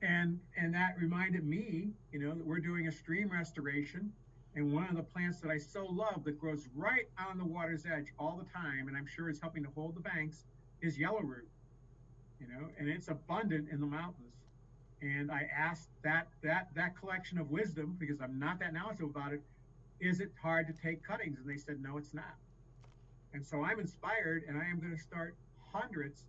And that reminded me, that we're doing a stream restoration. And one of the plants that I so love that grows right on the water's edge all the time, and I'm sure is helping to hold the banks, is yellow root. And it's abundant in the mountains. And I asked that collection of wisdom, because I'm not that knowledgeable about it, is it hard to take cuttings? And they said, no, it's not. And so I'm inspired, and I am going to start hundreds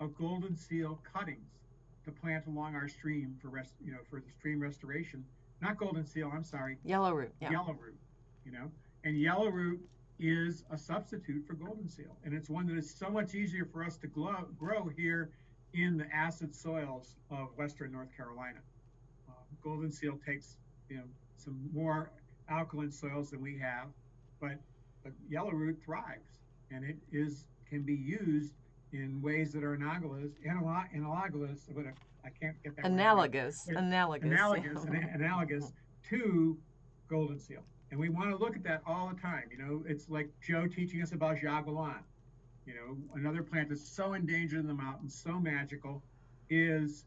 of golden seal cuttings to plant along our stream for the stream restoration. Not golden seal, I'm sorry. Yellow root. Yeah. Yellow root, and yellow root is a substitute for golden seal. And it's one that is so much easier for us to grow here in the acid soils of Western North Carolina. Golden seal takes, some more alkaline soils than we have, but yellow root thrives, and it can be used in ways that are analogous, but I can't get that analogous to golden seal. And we want to look at that all the time. It's like Joe teaching us about jagulan. Another plant that's so endangered in the mountains, so magical, is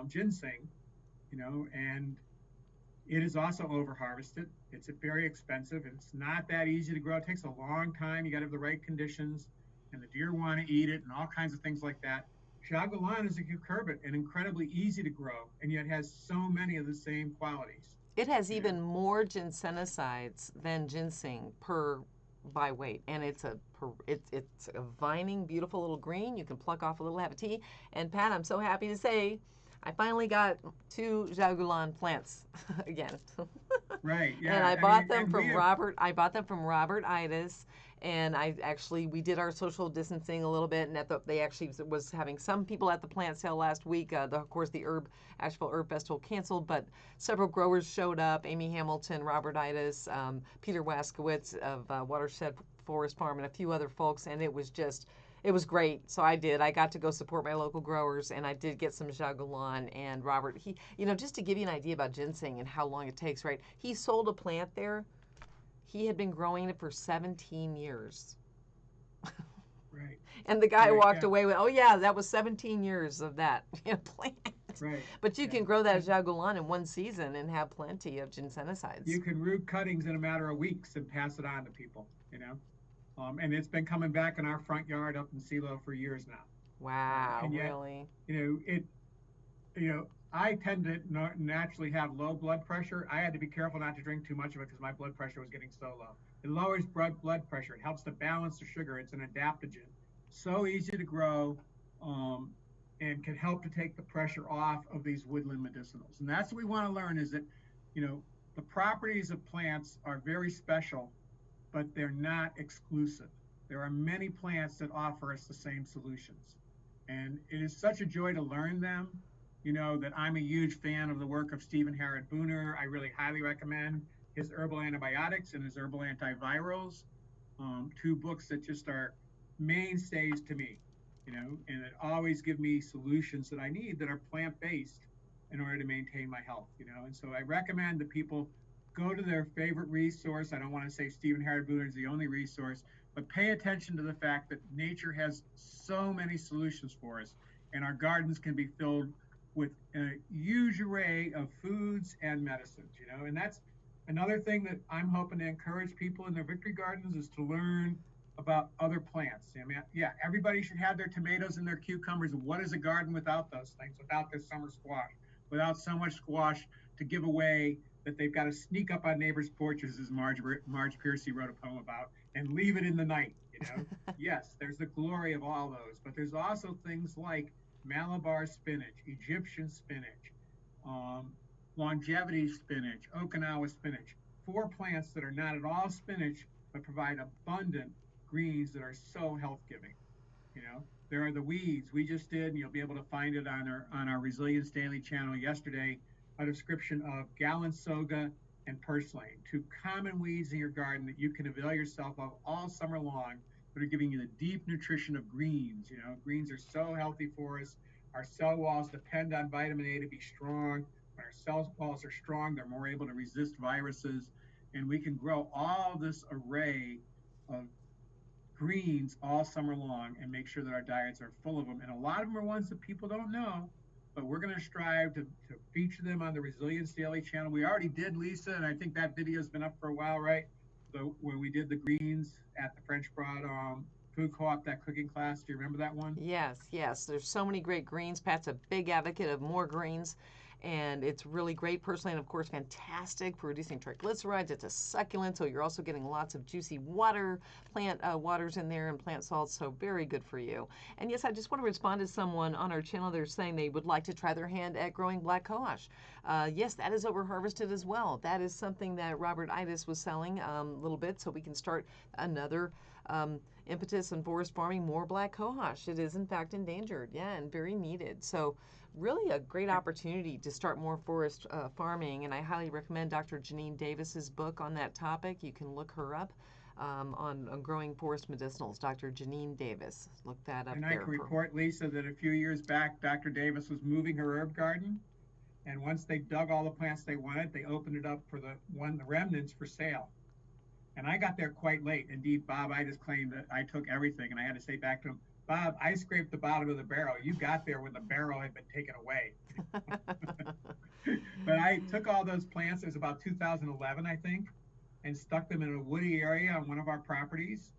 ginseng. And it is also over harvested. It's very expensive, and it's not that easy to grow. It takes a long time. You got to have the right conditions, and the deer want to eat it, and all kinds of things like that. Jagulan is a cucurbit and incredibly easy to grow, and yet has so many of the same qualities. It has even more ginsenosides than ginseng by weight, and it's a vining, beautiful little green. You can pluck off a little, have a tea. And Pat, I'm so happy to say, I finally got 2 jagulan plants again. Right. Yeah. And I bought them from Robert. I bought them from Robert Itis, and we did our social distancing a little bit, and they actually was having some people at the plant sale last week. Of course, the Asheville Herb Festival canceled, but several growers showed up: Amy Hamilton, Robert Itis, Peter Waskowitz of Watershed Forest Farm, and a few other folks, and it was great. So I got to go support my local growers, and I did get some jagulan. And Robert, he, just to give you an idea about ginseng and how long it takes, right? He sold a plant there. He had been growing it for 17 years. Right. And the guy walked away with, oh yeah, that was 17 years of that plant. Right. But you can grow that jagulan in one season and have plenty of ginsenosides. You can root cuttings in a matter of weeks and pass it on to people, and it's been coming back in our front yard up in Silo for years now. Wow, and yet, really? I tend to naturally have low blood pressure. I had to be careful not to drink too much of it because my blood pressure was getting so low. It lowers blood pressure. It helps to balance the sugar. It's an adaptogen. So easy to grow, and can help to take the pressure off of these woodland medicinals. And that's what we want to learn, is that, the properties of plants are very special, but they're not exclusive. There are many plants that offer us the same solutions. And it is such a joy to learn them you know that I'm a huge fan of the work of Stephen Harrod Booner. I really highly recommend his herbal antibiotics and his herbal antivirals. Two books that just are mainstays to me, you know, and it always give me solutions that I need that are plant-based in order to maintain my health, you know. And so I recommend that people go to their favorite resource. I don't want to say Stephen Harrod Booner is the only resource, but pay attention to the fact that nature has so many solutions for us, and our gardens can be filled with a huge array of foods and medicines, you know. And that's another thing that I'm hoping to encourage people in their victory gardens is to learn about other plants. I mean, yeah, everybody should have their tomatoes and their cucumbers. What is a garden without those things, without their summer squash, without so much squash to give away that they've got to sneak up on neighbors' porches, as Marge Piercy wrote a poem about, and leave it in the night, you know? Yes, there's the glory of all those, but there's also things like Malabar spinach, Egyptian spinach, um, longevity spinach, Okinawa spinach, four plants that are not at all spinach, but provide abundant greens that are so health giving. You know, there are the weeds we just did, and you'll be able to find it on our Resilience Daily channel yesterday, a description of Galansoga and purslane, two common weeds in your garden that you can avail yourself of all summer long, that are giving you the deep nutrition of greens. You know, greens are so healthy for us. Our cell walls depend on vitamin A to be strong. When our cell walls are strong, they're more able to resist viruses, and we can grow all this array of greens all summer long and make sure that our diets are full of them. And a lot of them are ones that people don't know, but we're going to strive to feature them on the Resilience Daily channel. We already did, Lisa, and I think that video has been up for a while, right? When we did the greens at the French Broad Food Co-op, that cooking class. Do you remember that one? Yes, yes. There's so many great greens. Pat's a big advocate of more greens, and it's really great. Personally, and of course, fantastic for reducing triglycerides. It's a succulent, so you're also getting lots of juicy water, plant waters in there, and plant salts, so very good for you. And yes, I just want to respond to someone on our channel. They're saying they would like to try their hand at growing black cohosh. Yes, that is over harvested as well. That is something that Robert Itis was selling a little bit, so we can start another impetus in forest farming, more black cohosh. It is in fact endangered, yeah, and very needed. So really a great opportunity to start more forest farming, and I highly recommend Dr. Janine Davis's book on that topic. You can look her up on growing forest medicinals, Dr. Janine Davis. Look that up And I there. can report, Lisa, that a few years back, Dr. Davis was moving her herb garden. And once they dug all the plants they wanted, they opened it up for the remnants for sale. And I got there quite late. Indeed, Bob, I just claimed that I took everything, and I had to say back to him, Bob, I scraped the bottom of the barrel. You got there when the barrel had been taken away. But I took all those plants. It was about 2011, I think, and stuck them in a woody area on one of our properties,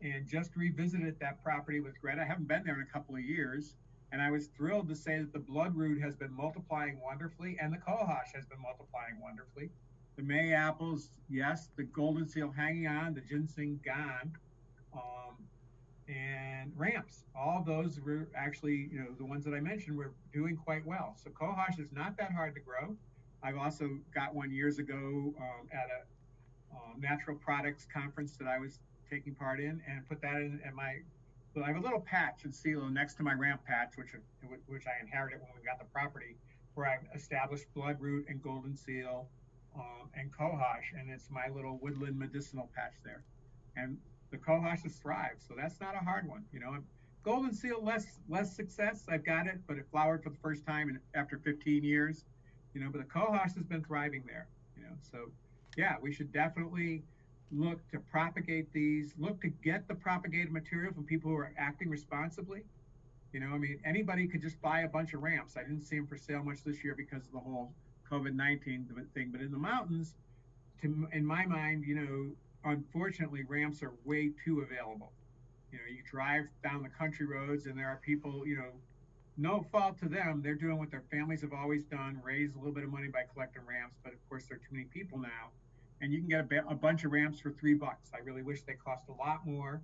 and just revisited that property with Greta. I haven't been there in a couple of years. And I was thrilled to say that the bloodroot has been multiplying wonderfully, and the cohosh has been multiplying wonderfully. The May apples, yes, the golden seal hanging on, the ginseng gone, um, and ramps. All those were actually, you know, the ones that I mentioned were doing quite well. So cohosh is not that hard to grow. I've also got one years ago at a natural products conference that I was taking part in, and put that in at my. So I have a little patch in silo next to my ramp patch, which I inherited when we got the property, where I've established bloodroot and golden seal and cohosh, and it's my little woodland medicinal patch there. And the cohosh has thrived, so that's not a hard one, you know. Golden seal less success. I've got it, but it flowered for the first time after 15 years, you know. But the cohosh has been thriving there, you know. So yeah, we should definitely look to propagate these, look to get the propagated material from people who are acting responsibly. You know, I mean, anybody could just buy a bunch of ramps. I didn't see them for sale much this year because of the whole COVID-19 thing. But in the mountains, in my mind, you know, unfortunately, ramps are way too available. You know, you drive down the country roads and there are people, you know, no fault to them. They're doing what their families have always done, raise a little bit of money by collecting ramps. But of course, there are too many people now. And you can get a bunch of ramps for $3. I really wish they cost a lot more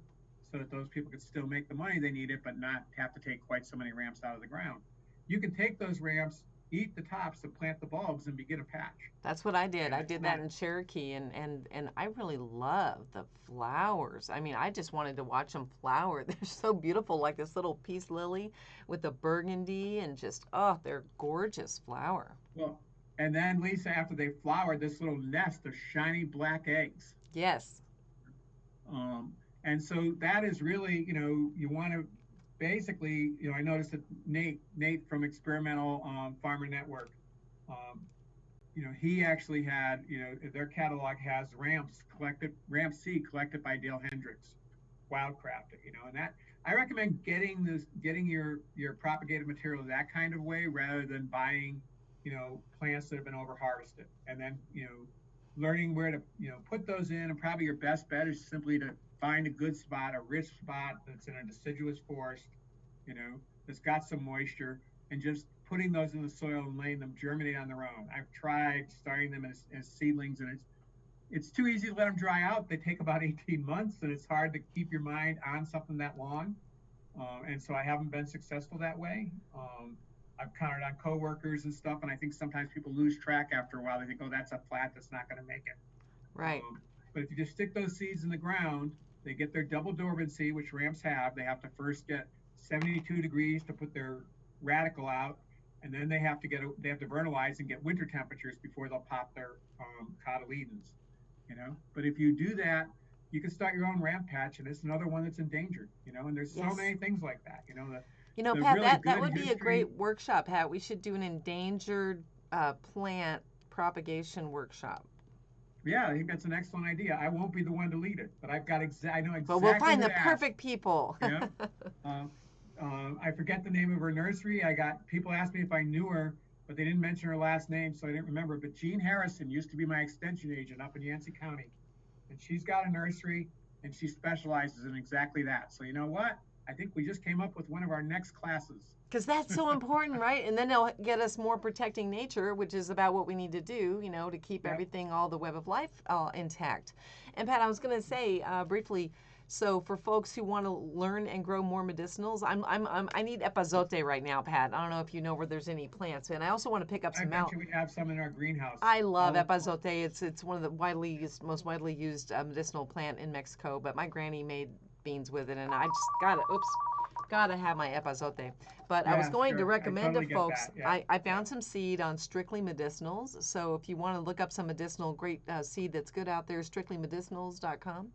so that those people could still make the money they needed, but not have to take quite so many ramps out of the ground. You can take those ramps, eat the tops to plant the bulbs and begin a patch. That's what I did. And I it's did not, that in Cherokee, and I really love the flowers. I mean, I just wanted to watch them flower. They're so beautiful, like this little peace lily with the burgundy, and just, oh, they're gorgeous flower. well, and then Lisa, after they flower, this little nest of shiny black eggs. Yes. And so that is really, you want to basically, I noticed that Nate from Experimental Farmer Network, um, he actually had, their catalog has ramp C collected by Dale Hendricks, wildcrafted, and that I recommend getting your propagated material that kind of way rather than buying, plants that have been over harvested, and then, learning where to, put those in. And probably your best bet is simply to find a good spot, a rich spot that's in a deciduous forest, that's got some moisture, and just putting those in the soil and letting them germinate on their own. I've tried starting them as seedlings, and it's too easy to let them dry out. They take about 18 months, and it's hard to keep your mind on something that long. And so I haven't been successful that way. I've counted on coworkers and stuff, and I think sometimes people lose track after a while. They think, oh, that's a plant that's not going to make it. Right. But if you just stick those seeds in the ground, they get their double dormancy, which ramps have. They have to first get 72 degrees to put their radicle out, and then they have to vernalize and get winter temperatures before they'll pop their cotyledons. But if you do that, you can start your own ramp patch, and it's another one that's endangered. And there's so many things like that. The Pat, really that would history, be a great workshop, Pat. We should do an endangered plant propagation workshop. Yeah, I think that's an excellent idea. I won't be the one to lead it, but I know exactly. But we'll find the ask. perfect people. Yeah. I forget the name of her nursery. I got people asked me if I knew her, but they didn't mention her last name, so I didn't remember. But Jean Harrison used to be my extension agent up in Yancey County, and she's got a nursery, and she specializes in exactly that. So you know what? I think we just came up with one of our next classes. Because that's so important, right? And then they'll get us more protecting nature, which is about what we need to do, to keep everything, all the web of life intact. And Pat, I was going to say briefly, so for folks who want to learn and grow more medicinals, I need Epazote right now, Pat. I don't know if you know where there's any plants, and I also want to pick up some. I bet you we have some in our greenhouse. I love Epazote. It's one of the most widely used medicinal plant in Mexico. But my granny made beans with it, and I just gotta have my Epazote. But I was going to recommend to folks, I found some seed on Strictly Medicinals. So if you want to look up some medicinal great seed that's good out there, strictlymedicinals.com.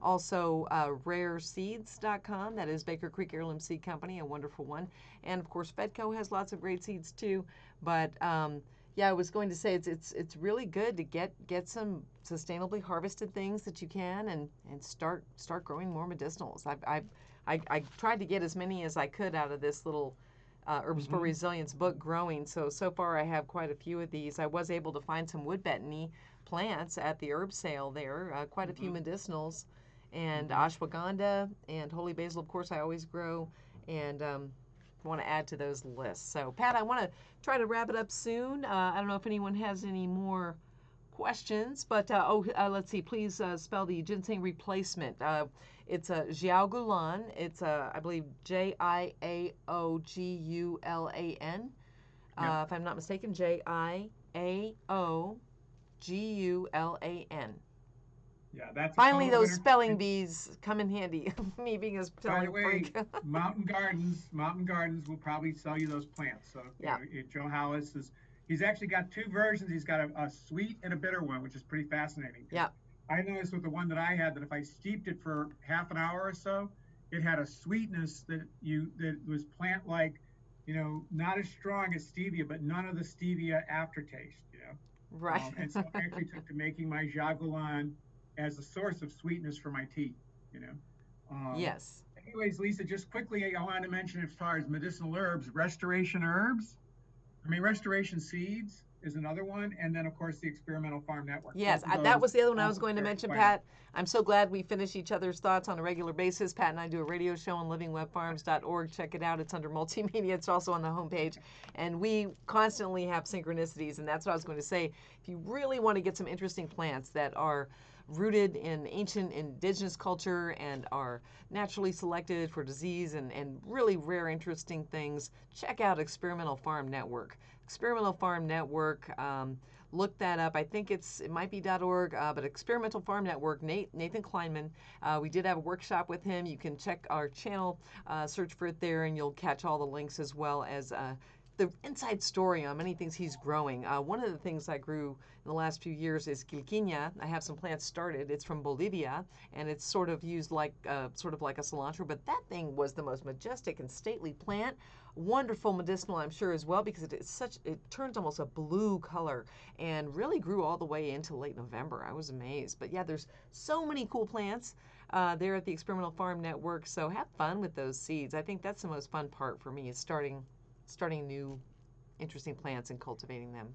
Also rareseeds.com. That is Baker Creek Heirloom Seed Company, a wonderful one. And of course Fedco has lots of great seeds too. But I was going to say it's really good to get some sustainably harvested things that you can and start growing more medicinals. I tried to get as many as I could out of this little Herbs for Resilience book growing. So far I have quite a few of these. I was able to find some wood betony plants at the herb sale there, quite a few medicinals, and ashwagandha and holy basil, of course, I always grow, and want to add to those lists. So Pat, I want to try to wrap it up soon. I don't know if anyone has any more questions, but let's see. Please spell the ginseng replacement. It's a Jiaogulan. It's I believe Jiaogulan. If I'm not mistaken, Jiaogulan. Yeah, that's finally those spelling bees come in handy. Me being a spelling freak. Mountain Gardens will probably sell you those plants. So Joe Hollis he's actually got two versions. He's got a sweet and a bitter one, which is pretty fascinating. Yeah. I noticed with the one that I had that if I steeped it for half an hour or so, it had a sweetness that was plant-like, not as strong as stevia, but none of the stevia aftertaste, Right. And so I actually took to making my Jiaogulan as a source of sweetness for my tea, Yes. Anyways, Lisa, just quickly, I wanted to mention as far as medicinal herbs, restoration seeds is another one, and then of course the Experimental Farm Network. Yes, that was the other one I was going to mention, Pat. I'm so glad we finish each other's thoughts on a regular basis. Pat and I do a radio show on livingwebfarms.org. Check it out. It's under multimedia. It's also on the homepage. And we constantly have synchronicities, and that's what I was going to say. If you really want to get some interesting plants that are rooted in ancient indigenous culture and are naturally selected for disease and really rare, interesting things, check out Experimental Farm Network. Experimental Farm Network. Look that up. I think it might be .org, but Experimental Farm Network, Nathan Kleinman. We did have a workshop with him. You can check our channel, search for it there, and you'll catch all the links as well as the inside story on many things he's growing. One of the things I grew in the last few years is quilquina. I have some plants started. It's from Bolivia, and it's sort of used like a cilantro, but that thing was the most majestic and stately plant. Wonderful medicinal, I'm sure, as well, because it turns almost a blue color and really grew all the way into late November. I was amazed. But yeah, there's so many cool plants there at the Experimental Farm Network, so have fun with those seeds. I think that's the most fun part for me, is starting new interesting plants and cultivating them.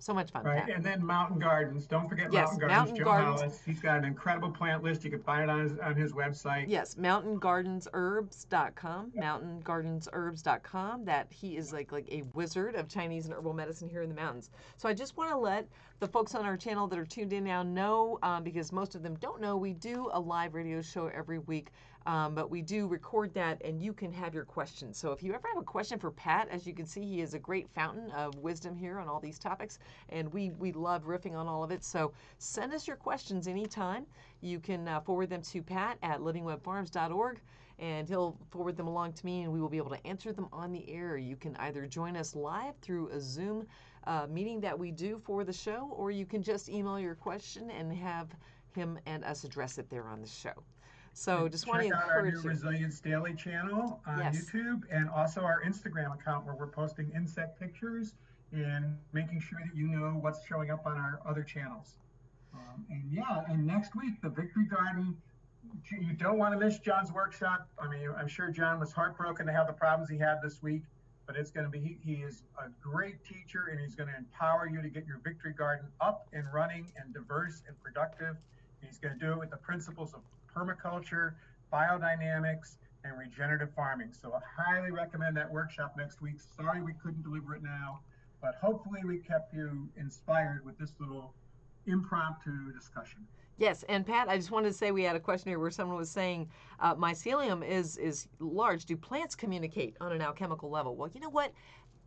So much fun, Right, Pat. and then Mountain Gardens. Don't forget Yes, Mountain Gardens. Mountain Joe Gardens. Hollis. He's got an incredible plant list. You can find it on his website. Yes, mountaingardensherbs.com, mountaingardensherbs.com. That he is like a wizard of Chinese and herbal medicine here in the mountains. So I just want to let the folks on our channel that are tuned in now know, because most of them don't know, we do a live radio show every week, but we do record that, and you can have your questions. So if you ever have a question for Pat, as you can see, he is a great fountain of wisdom here on all these topics, and we love riffing on all of it. So send us your questions anytime. You can forward them to Pat at livingwebfarms.org, and he'll forward them along to me, and we will be able to answer them on the air. You can either join us live through a Zoom meeting that we do for the show, or you can just email your question and have him and us address it there on the show. So just want to check out our encourage new you. Resilience Daily channel on Yes. YouTube, and also our Instagram account, where we're posting insect pictures and making sure that you know what's showing up on our other channels. And next week, the Victory Garden. You don't want to miss John's workshop. I mean, I'm sure John was heartbroken to have the problems he had this week, but it's going to be, he is a great teacher, and he's going to empower you to get your Victory Garden up and running and diverse and productive. He's going to do it with the principles of permaculture, biodynamics, and regenerative farming. So I highly recommend that workshop next week. Sorry we couldn't deliver it now, but hopefully we kept you inspired with this little impromptu discussion. Yes, and Pat, I just wanted to say we had a question here where someone was saying mycelium is large. Do plants communicate on an alchemical level? Well, you know what?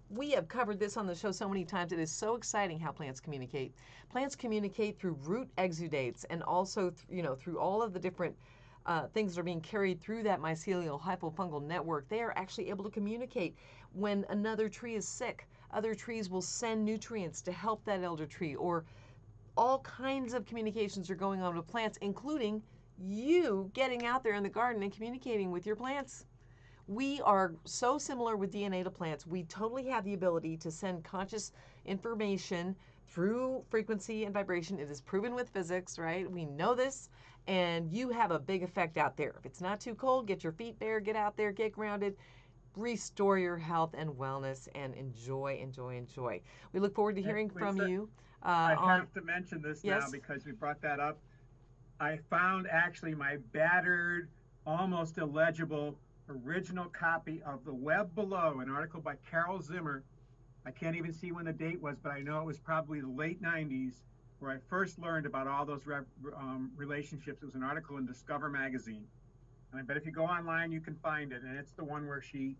We have covered this on the show so many times. It is so exciting how plants communicate. Plants communicate through root exudates, and also through all of the different things that are being carried through that mycelial hypofungal network. They are actually able to communicate when another tree is sick. Other trees will send nutrients to help that elder tree, or all kinds of communications are going on with plants, including you getting out there in the garden and communicating with your plants. We are so similar with DNA to plants. We totally have the ability to send conscious information through frequency and vibration. It is proven with physics, right? We know this, and you have a big effect out there. If it's not too cold, get your feet bare, get out there, get grounded, restore your health and wellness, and enjoy. We look forward to hearing from you. I have to mention this now because we brought that up. I found actually my battered, almost illegible original copy of The Web Below, an article by Carol Zimmer. I can't even see when the date was, but I know it was probably the late 90s, where I first learned about all those relationships. It was an article in Discover magazine. And I bet if you go online, you can find it. And it's the one where she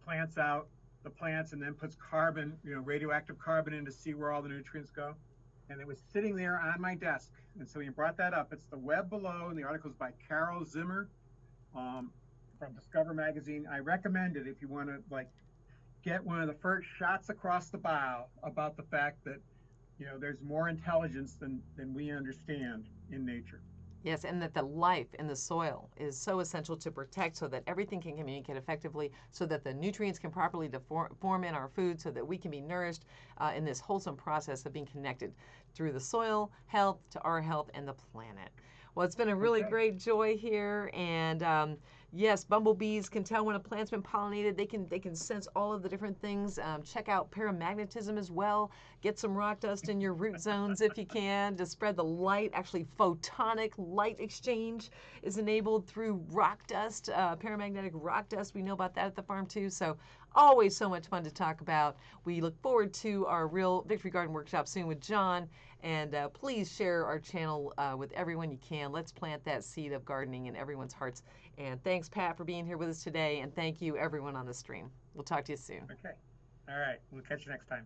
plants out the plants and then puts carbon, radioactive carbon in to see where all the nutrients go. And it was sitting there on my desk. And so you brought that up. It's The Web Below, and the article is by Carol Zimmer from Discover magazine. I recommend it if you want to get one of the first shots across the bow about the fact that there's more intelligence than we understand in nature. Yes, and that the life in the soil is so essential to protect, so that everything can communicate effectively, so that the nutrients can properly form in our food, so that we can be nourished in this wholesome process of being connected through the soil health to our health and the planet. Well, it's been a really great joy here, and yes, bumblebees can tell when a plant's been pollinated. They can sense all of the different things. Check out paramagnetism as well. Get some rock dust in your root zones if you can to spread the light. Actually, photonic light exchange is enabled through rock dust, paramagnetic rock dust. We know about that at the farm too. So always so much fun to talk about. We look forward to our real Victory Garden workshop soon with John. And please share our channel with everyone you can. Let's plant that seed of gardening in everyone's hearts. And thanks, Pat, for being here with us today. And thank you, everyone on the stream. We'll talk to you soon. Okay. All right. We'll catch you next time.